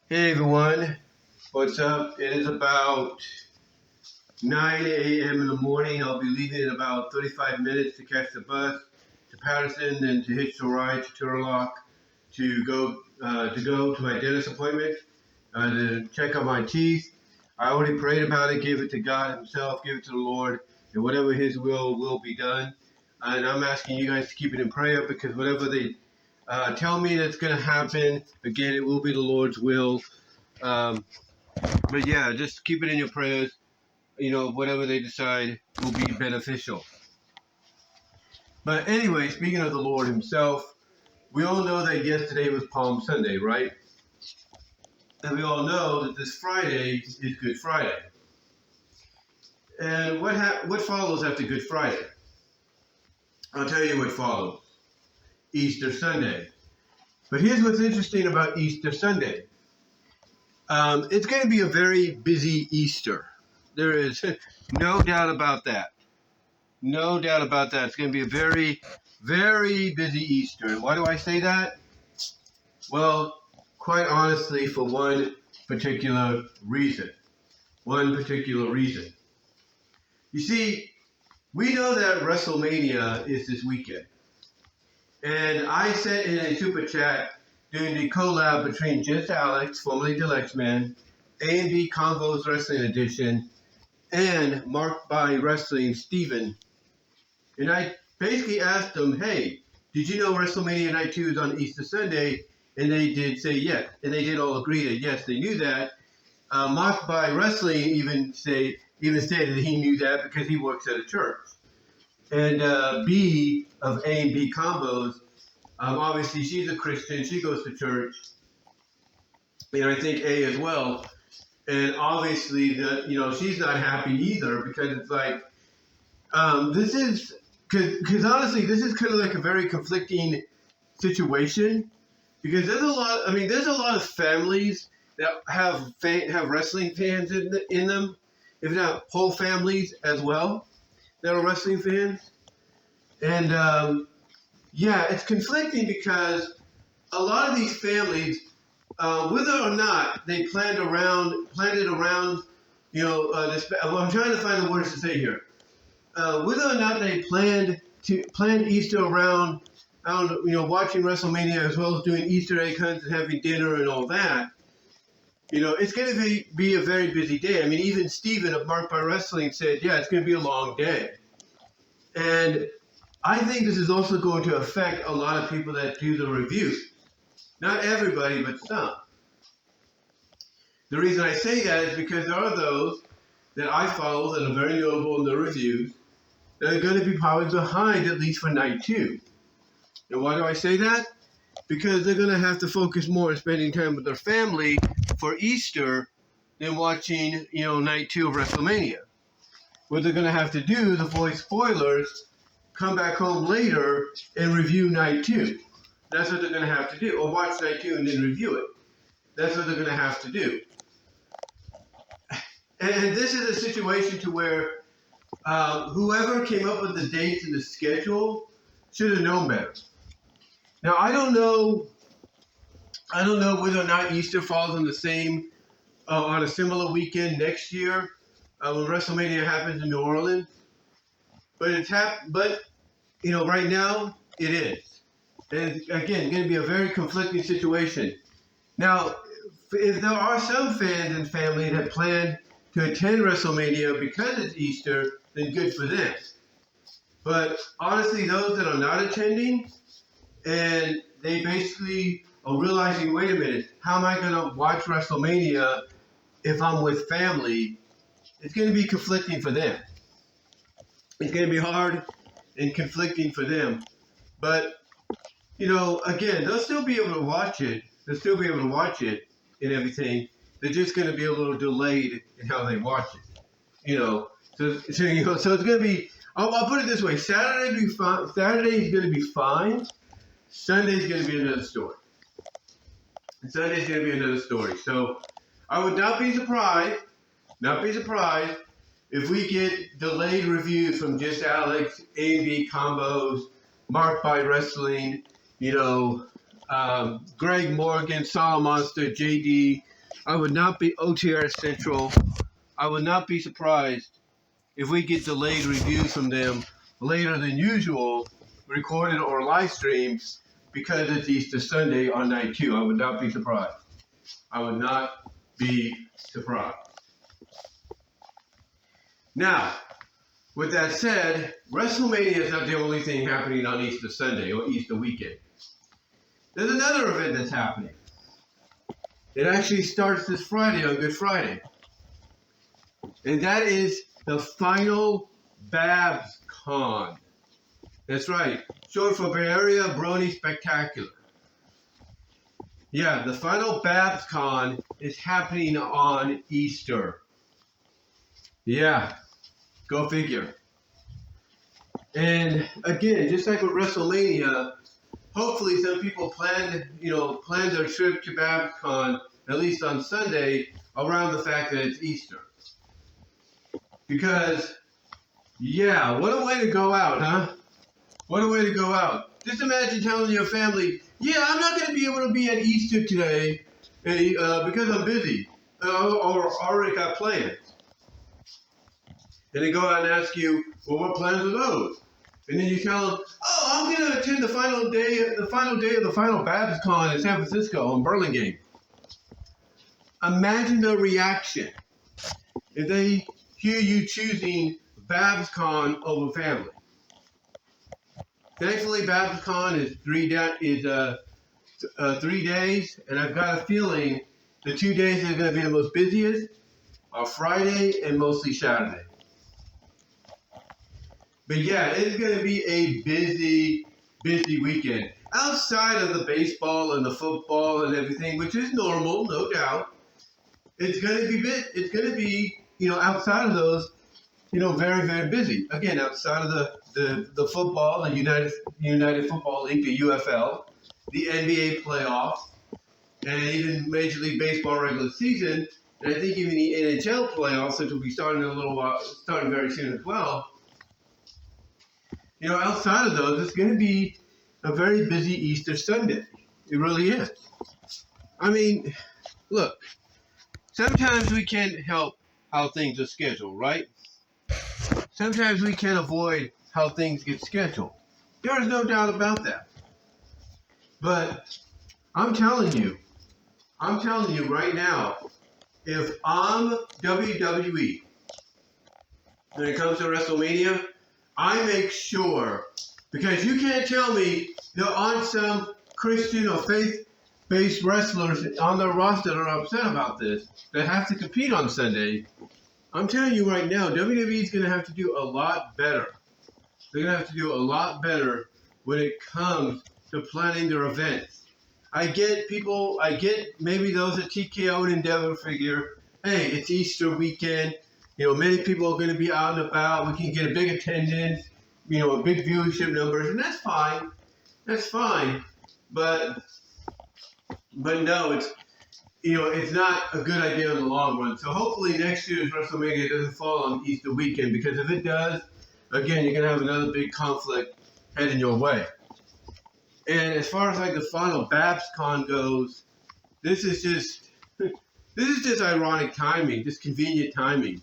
Hey everyone, what's up? It is about 9 a.m. in the morning. I'll be leaving in about 35 minutes to catch the bus to Patterson, then to hitch the ride to Turlock to go to my dentist appointment to check on my teeth. I already prayed about it, gave it to God Himself, give it to the Lord, and whatever His will be done. And I'm asking you guys to keep it in prayer because whatever they tell me that's going to happen, again, it will be the Lord's will. But yeah, just keep it in your prayers. Whatever they decide will be beneficial. But anyway, speaking of the Lord Himself, we all know that yesterday was Palm Sunday, right? And we all know that this Friday is Good Friday. And what follows after Good Friday? I'll tell you what follows. Easter Sunday. But here's what's interesting about Easter Sunday. It's going to be a very busy Easter. There is no doubt about that. No doubt about that. It's going to be a very, very busy Easter. And why do I say that? Well, quite honestly, for one particular reason. You see, we know that Wrestlemania is this weekend. And I sent in a super chat doing the collab between Just Alex, formerly Deluxe Man, A&B Convos Wrestling Edition, and Marked by Wrestling Steven. And I basically asked them, hey, did you know WrestleMania Night 2 is on Easter Sunday? And they did say yes. And they did all agree that yes, they knew that. Marked by Wrestling even stated that he knew that because he works at a church. And B of A&B Combos, obviously she's a Christian. She goes to church. And I think A as well. And obviously, she's not happy either because it's like, because honestly, this is kind of like a very conflicting situation because there's a lot of families that have wrestling fans in them, if not whole families as well, that are wrestling fans. And it's conflicting because a lot of these families, whether or not they planned it around, I'm trying to find the words to say here. Whether or not they planned Easter around, watching WrestleMania as well as doing Easter egg hunts and having dinner and all that, it's going to be a very busy day. I mean, even Steven of Marked by Wrestling said, yeah, it's going to be a long day. And I think this is also going to affect a lot of people that do the reviews. Not everybody, but some. The reason I say that is because there are those that I follow that are very notable in the reviews that are going to be probably behind at least for night 2. And why do I say that? Because they're going to have to focus more on spending time with their family for Easter than watching, night 2 of WrestleMania. What they're going to have to do, the voice spoilers, come back home later and review night 2. That's what they're going to have to do. Or watch night 2 and then review it. That's what they're going to have to do. And this is a situation to where whoever came up with the dates and the schedule should have known better. Now, I don't know whether or not Easter falls on on a similar weekend next year when WrestleMania happens in New Orleans. But right now it is. And again, going to be a very conflicting situation. Now, if there are some fans and family that plan to attend WrestleMania because it's Easter, then good for them. But honestly, those that are not attending, and they basically are realizing, wait a minute, how am I going to watch WrestleMania if I'm with family? It's going to be conflicting for them. It's going to be hard and conflicting for them. But, again, they'll still be able to watch it. And everything. They're just going to be a little delayed in how they watch it. So it's going to be, I'll put it this way. Saturday is going to be fine. Sunday is going to be another story. So I would not be surprised if we get delayed reviews from Just Alex, A&B Combos, Marked by Wrestling, Greg Morgan, Solid Monster, JD, I would not be OTR Central. I would not be surprised if we get delayed reviews from them later than usual, recorded or live streamed, because it's Easter Sunday on night 2. I would not be surprised. I would not be surprised. Now, with that said, WrestleMania is not the only thing happening on Easter Sunday or Easter weekend. There's another event that's happening. It actually starts this Friday on Good Friday. And that is the final Babscon. That's right, short for Bay Area Brony Spectacular. Yeah, the final Babscon is happening on Easter. Yeah, go figure. And again, just like with WrestleMania, hopefully some people plan their trip to Babscon, at least on Sunday, around the fact that it's Easter. Because, yeah, what a way to go out, huh? What a way to go out. Just imagine telling your family, yeah, I'm not going to be able to be at Easter today because I'm busy or already got plans. And they go out and ask you, well, what plans are those? And then you tell them, oh, I'm going to attend the final day of the final Babscon in San Francisco on Burlingame. Imagine the reaction if they hear you choosing Babscon over family. Thankfully, Babscon is 3 days, and I've got a feeling the 2 days that are going to be the most busiest are Friday and mostly Saturday. But yeah, it's going to be a busy weekend. Outside of the baseball and the football and everything, which is normal, no doubt, it's going to be outside of those, very, very busy. Again, outside of the football, the United Football League, the UFL, the NBA playoffs, and even Major League Baseball regular season, and I think even the NHL playoffs, which will be starting starting very soon as well. Outside of those, it's going to be a very busy Easter Sunday. It really is. I mean, look, sometimes we can't help how things are scheduled, right? Sometimes we can't avoid how things get scheduled. There is no doubt about that. But I'm telling you right now, if I'm WWE, when it comes to WrestleMania, I make sure, because you can't tell me there aren't some Christian or faith-based wrestlers on their roster that are upset about this, that have to compete on Sunday. I'm telling you right now, WWE is going to have to do a lot better. They're going to have to do a lot better when it comes to planning their events. I get maybe those at TKO and Endeavor figure, hey, it's Easter weekend. Many people are going to be out and about. We can get a big attendance, a big viewership numbers, and that's fine. That's fine. But no, it's not a good idea in the long run. So hopefully next year's WrestleMania doesn't fall on Easter weekend, because if it does, again, you're going to have another big conflict heading your way. And as far as like the final Babscon goes, this is just ironic timing, just convenient timing.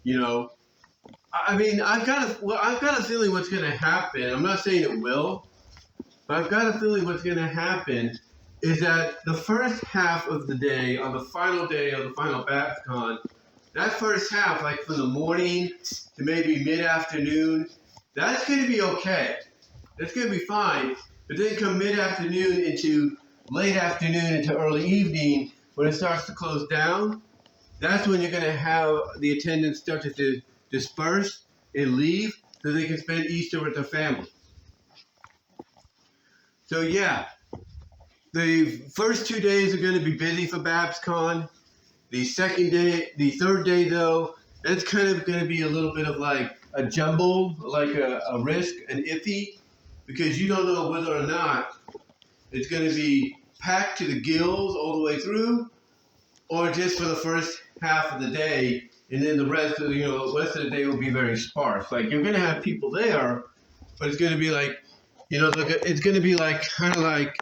I mean, I've got a feeling what's going to happen. I'm not saying it will, but I've got a feeling what's going to happen is that the first half of the day, on the final day of the final Babscon, that first half, like from the morning to maybe mid-afternoon, that's going to be okay. That's going to be fine. But then come mid-afternoon into late afternoon into early evening, when it starts to close down, that's when you're going to have the attendants start to disperse and leave so they can spend Easter with their families. So yeah, the first 2 days are going to be busy for Babscon. The third day though, that's kind of going to be a little bit of like a jumble, like a risk, an iffy, because you don't know whether or not it's going to be packed to the gills all the way through, or just for the first half of the day, and then the rest of the day will be very sparse. Like, you're going to have people there, but it's going to be like, it's going to be like kind of like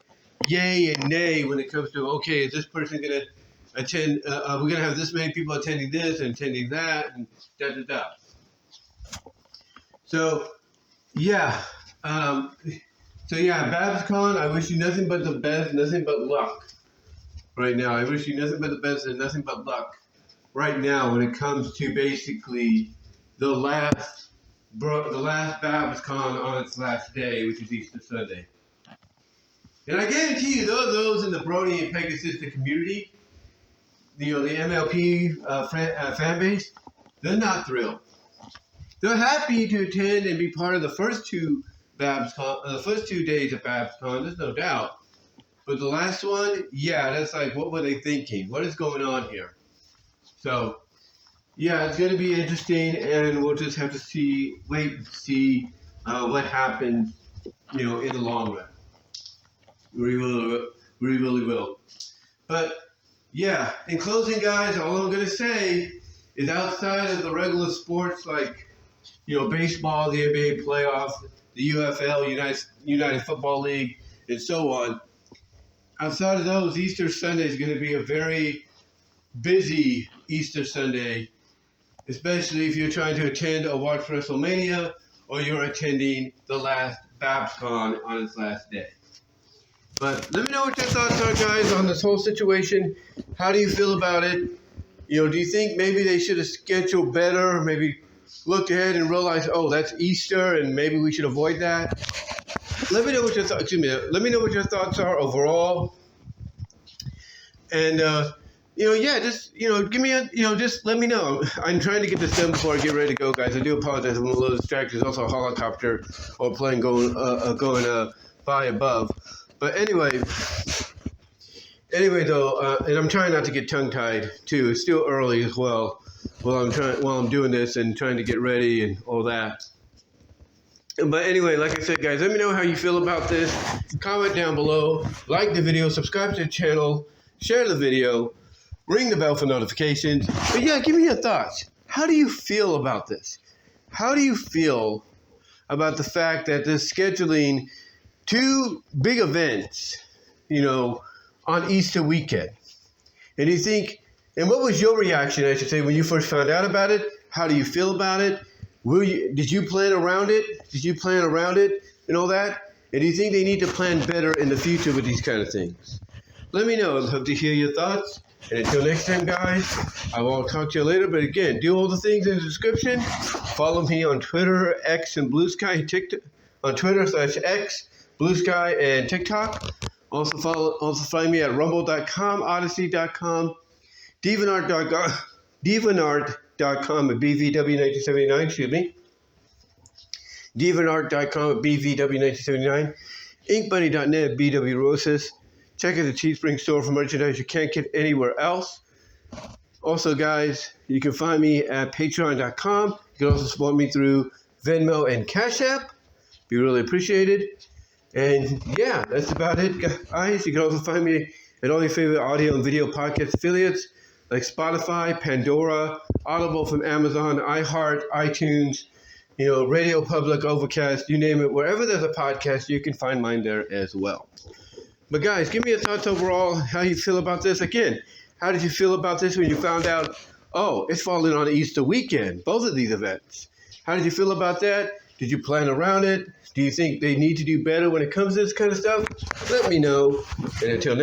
yay and nay when it comes to, okay, is this person going to attend. We're going to have this many people attending this and attending that, and da da da. So, yeah. Babscon, I wish you nothing but the best, nothing but luck. Right now, I wish you nothing but the best and nothing but luck. Right now, when it comes to basically the last Babscon on its last day, which is Easter Sunday. And I guarantee you, those in the Brody and Pegasus community, the MLP fan base, they're not thrilled. They're happy to attend and be part of the first two Babscon, the first 2 days of Babscon. There's no doubt. But the last one, yeah, that's like, what were they thinking? What is going on here? So, yeah, it's going to be interesting, and we'll just have to wait and see what happens, in the long run. We really will. But, yeah, in closing, guys, all I'm going to say is outside of the regular sports like, baseball, the NBA playoffs, the UFL, United Football League, and so on, outside of those, Easter Sunday is going to be a very busy Easter Sunday, especially if you're trying to attend or watch Wrestlemania, or you're attending the last Babscon on its last day. But let me know what your thoughts are, guys, on this whole situation. How do you feel about it? Do you think maybe they should have scheduled better, or maybe looked ahead and realized, oh, that's Easter, and maybe we should avoid that? Let me know what your thoughts. Let me know what your thoughts are overall. And just give me just let me know. I'm trying to get this done before I get ready to go, guys. I do apologize. I'm a little distracted. There's also a helicopter or plane going by above. But anyway, though, and I'm trying not to get tongue-tied too. It's still early as well. While I'm doing this and trying to get ready and all that. But anyway, like I said, guys, let me know how you feel about this. Comment down below, like the video, subscribe to the channel, share the video, ring the bell for notifications. But yeah, give me your thoughts. How do you feel about this? How do you feel about the fact that they're scheduling 2 big events, on Easter weekend? And you think, and what was your reaction, I should say, when you first found out about it? How do you feel about it? Did you plan around it? And all that? And do you think they need to plan better in the future with these kind of things? Let me know. I'd love to hear your thoughts. And until next time, guys, I will talk to you later. But again, do all the things in the description. Follow me on Twitter, X, and Blue Sky, TikTok. On Twitter/X, Blue Sky, and TikTok. Also find me at rumble.com, odyssey.com, DeviantArt.com at BVW1979, excuse me. DeviantArt.com at BVW1979. InkBunny.net, BW Roses. Check out the Teespring store for merchandise you can't get anywhere else. Also, guys, you can find me at Patreon.com. You can also support me through Venmo and Cash App. Be really appreciated. And yeah, that's about it, guys. You can also find me at all your favorite audio and video podcast affiliates like Spotify, Pandora, Audible from Amazon, iHeart, iTunes, Radio Public, Overcast, you name it. Wherever there's a podcast, you can find mine there as well. But guys, give me your thoughts overall, how you feel about this. Again, how did you feel about this when you found out, oh, it's falling on Easter weekend, both of these events? How did you feel about that? Did you plan around it? Do you think they need to do better when it comes to this kind of stuff? Let me know. And until next